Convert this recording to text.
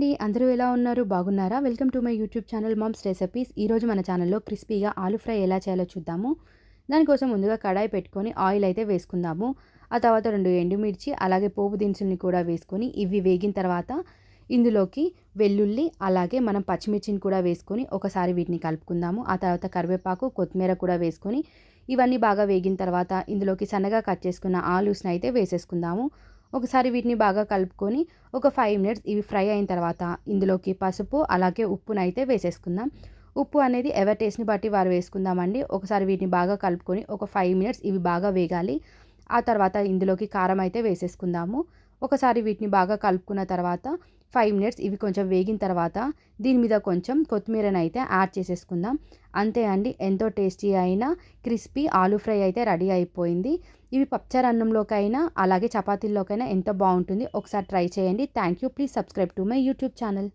అండి. అందరూ ఎలా ఉన్నారు? బాగున్నారా? Welcome to my YouTube channel moms recipes. ఈరోజు మన ఛానల్‌లో క్రిస్పీగా ఆలు ఫ్రై ఎలా చేయాలో చూద్దాము. దానికోసం ముందుగా కడాయి పెట్టుకొని ఆయిల్ అయితే వేసుకుందాము. ఆ తర్వాత 2 ఎండుమిర్చి అలాగే పోపు దినుసుల్ని కూడా వేసుకొని ఇవి వేగిన తర్వాత ఇందులోకి వెల్లుల్లి అలాగే మనం పచ్చిమిర్చిని కూడా వేసుకొని ఒకసారి వీటిని కలుపుకుందాము. ఆ తర్వాత కరివేపాకు, కొత్తిమీర కూడా వేసుకొని ఇవన్నీ బాగా వేగిన తర్వాత ఇందులోకి సన్నగా కట్ చేసుకున్న ఆలూస్‌ని అయితే వేసేసుకుందాము. ఒకసారి వీటిని బాగా కలుపుకొని ఒక 5 మినిట్స్ ఇవి ఫ్రై అయిన తర్వాత ఇందులోకి పసుపు అలాగే ఉప్పునైతే వేసేసుకుందాం. ఉప్పు అనేది ఎవరి టేస్ట్‌ని బట్టి వారు వేసుకుందామండి. ఒకసారి వీటిని బాగా కలుపుకొని ఒక 5 మినిట్స్ ఇవి బాగా వేగాలి. ఆ తర్వాత ఇందులోకి కారం అయితే వేసేసుకుందాము. ఒకసారి వీటిని బాగా కలుపుకున్న తర్వాత 5 మినిట్స్ ఇవి కొంచెం వేగిన తర్వాత దీని మీద కొంచెం కొత్తిమీరనైతే యాడ్ చేసేసుకుందాం. అంతే అండి, ఎంతో టేస్టీ అయిన క్రిస్పీ ఆలూ ఫ్రై అయితే రెడీ అయిపోయింది. ఇవి పప్పుచారు అన్నంలోకైనా అలాగే చపాతీల్లోకైనా ఎంతో బాగుంటుంది. ఒకసారి ట్రై చేయండి. Thank you. Please subscribe to my YouTube channel.